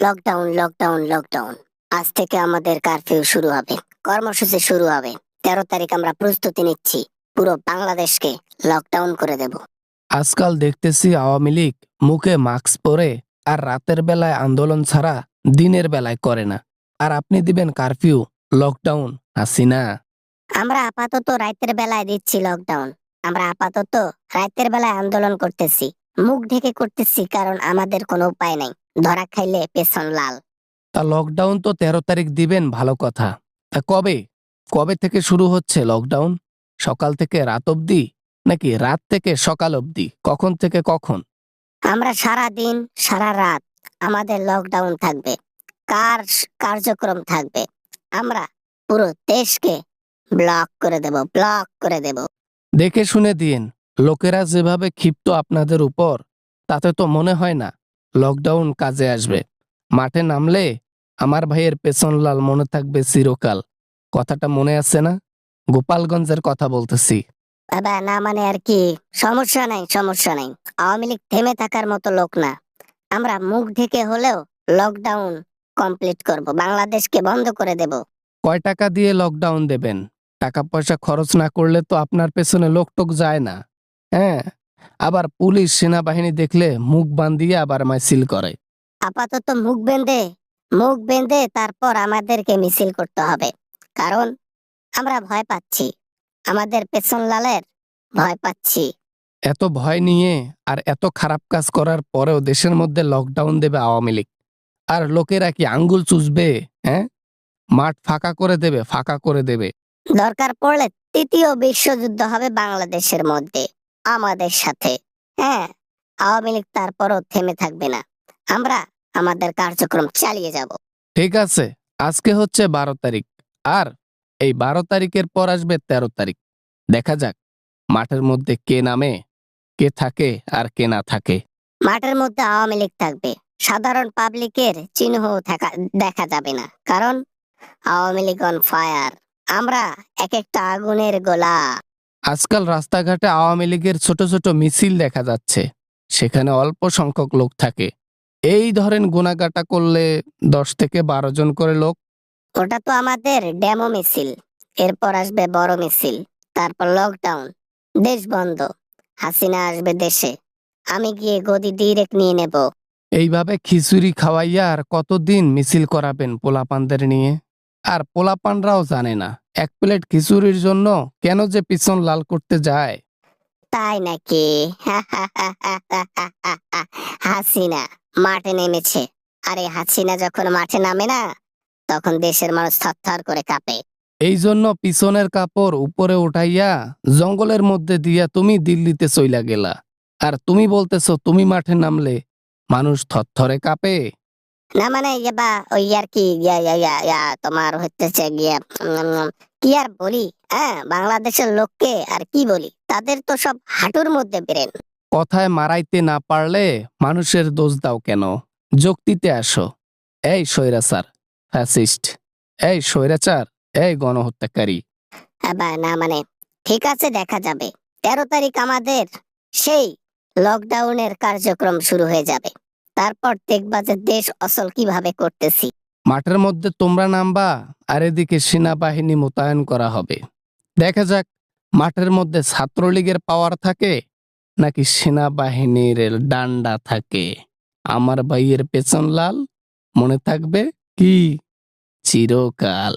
Lockdown lockdown lockdown. আজ থেকে আমাদের কারফিউ শুরু হবে, কর্মসূচি শুরু হবে। 13 তারিখ আমরা প্রস্তুতি নিচ্ছি, পুরো বাংলাদেশকে লকডাউন করে দেব। আজকাল দেখতেছি আওয়ামী লীগ মুখে মাস্ক পরে আর রাতের বেলায় আন্দোলন ছাড়া দিনের বেলায় করে না। আর আপনি দিবেন কারফিউ, লকডাউন, হাসিনা। আমরা আপাতত রাতের বেলায় দিচ্ছি লকডাউন। আমরা আপাতত রাতের বেলায় আন্দোলন করতেছি, মুখ ঢেকে করতেছি, কারণ আমাদের কোনো উপায় নাই। ধরা খাইলে পেছন লাল। তা লকডাউন তো 13 তারিখ দিবেন, ভালো কথা। তা কবে কবে থেকে শুরু হচ্ছে লকডাউন? সকাল থেকে রাত অবধি নাকি রাত থেকে সকাল অবধি? কখন থেকে কখন? আমরা সারা দিন সারা রাত আমাদের লকডাউন থাকবে, কার্যক্রম থাকবে। আমরা পুরো দেশকে ব্লক করে দেব, ব্লক করে দেব। দেখে শুনে দিন। লোকেরা যেভাবে ক্ষিপ্ত আপনাদের উপর, তাতে তো মনে হয় না লকডাউন কাজে আসবে। মাঠে নামলে আমার ভাইয়ের পেছন লাল মনে থাকবে চিরকাল। কথাটা মনে আছে না? গোপালগঞ্জের কথা বলতেছি। বাবা, না মানে আর কি, সমস্যা নাই, সমস্যা নাই। আওয়ামী লীগ থেমে থাকার মতো লোক না। আমরা মুখ ঢেকে হলেও লকডাউন কমপ্লিট করব, বাংলাদেশকে বন্ধ করে দেব। কয় টাকা দিয়ে লকডাউন দেবেন? টাকা পয়সা খরচ না করলে তো আপনার পেছনে লোকটোক যায় না। হ্যাঁ, আবার পুলিশ সেনাবাহিনী দেখলে মুখ বান্ধিয়ে আবার মিছিল করে। আপাতত মুখ বেঁধে তারপর আমাদেরকে মিছিল করতে হবে, কারণ আমরা ভয় পাচ্ছি, আমাদের পেছন লালের ভয় পাচ্ছি। এত ভয় নিয়ে আর এত খারাপ কাজ করার পরেও দেশের মধ্যে লকডাউন দেবে আওয়ামী লীগ, আর লোকেরা কি আঙ্গুল চুষবে? হ্যাঁ, মাঠ ফাঁকা করে দেবে, ফাঁকা করে দেবে। দরকার পড়লে তৃতীয় বিশ্বযুদ্ধ হবে বাংলাদেশের মধ্যে আমাদের সাথে। হ্যাঁ, আওয়ামী লীগ তারপরও থেমে থাকবে না। আমরা আমাদের কার্যক্রম চালিয়ে যাব। ঠিক আছে, আজকে হচ্ছে 12 তারিখ, আর এই 12 তারিখের পর আসবে 13 তারিখ। দেখা যাক মাঠের মধ্যে কে নামে, কে থাকে আর কে না থাকে। মাঠের মধ্যে আওয়ামী লীগ থাকবে, সাধারণ পাবলিকের চিহ্ন দেখা যাবে না, কারণ আওয়ামী লীগ অন ফায়ার। আমরা এক একটা আগুনের গোলা। আজকাল রাস্তাঘাটে আওয়ামী লীগের ছোট ছোট মিছিল দেখা যাচ্ছে, সেখানে অল্প সংখ্যক লোক থাকে। এই ধরেন গোনাগাটা করলে 10 থেকে 12 জন করে লোক। ওটা তো আমাদের ডেমো মিছিল। এরপর আসবে বড় মিছিল, তারপর লকডাউন, দেশ বন্ধ, হাসিনা আসবে দেশে, আমি গিয়ে গদি ডিরেক্ট নিয়ে নেব। এইভাবে খিচুড়ি খাওয়াইয়া আর কতদিন মিছিল করাবেন পোলাপানদের নিয়ে? আর পোলাপানরাও জানে না এক প্লেট খিচুড়ির জন্য কেন যে পিছন লাল করতে যায়। তাই নাকি? হাসিনা মাঠে নেমেছে। আরে হাসিনা যখন মাঠে নামে না, তখন দেশের মানুষ থরথর করে কাঁপে। এই জন্য পিছনের কাপড় উপরে উঠাইয়া জঙ্গলের মধ্যে দিয়া তুমি দিল্লিতে চইলা গেলা, আর তুমি বলতেছো তুমি মাঠে নামলে মানুষ থরথরে কাঁপে। না মানে বা ওই আর কি, তোমার হচ্ছে গিয়া, কি আর বলি। হ্যাঁ, বাংলাদেশের লোককে আর কি বলি, তাদের তো সব হাঁটুর মধ্যে ব্রেন। কথায় মারাইতে না পারলে মানুষের দোষ দাও কেন? যুক্তিতে আসো। এই স্বৈরাচার, ফ্যাসিস্ট, এই স্বৈরাচার, এই গণহত্যাকারী। বা না মানে, ঠিক আছে, দেখা যাবে। 13 তারিখ আমাদের সেই লকডাউনের কার্যক্রম শুরু হয়ে যাবে। তারপর দেখবা যে দেশ অচল কিভাবে করতেছি। মাঠের মধ্যে তোমরা নামবা, আর এদিকে সেনাবাহিনী মোতায়েন করা হবে। দেখা যাক মাঠের মধ্যে ছাত্রলীগের পাওয়ার থাকে নাকি সেনাবাহিনীর ডান্ডা থাকে। আমার ভাইয়ের পেছন লাল মনে থাকবে কি চিরকাল।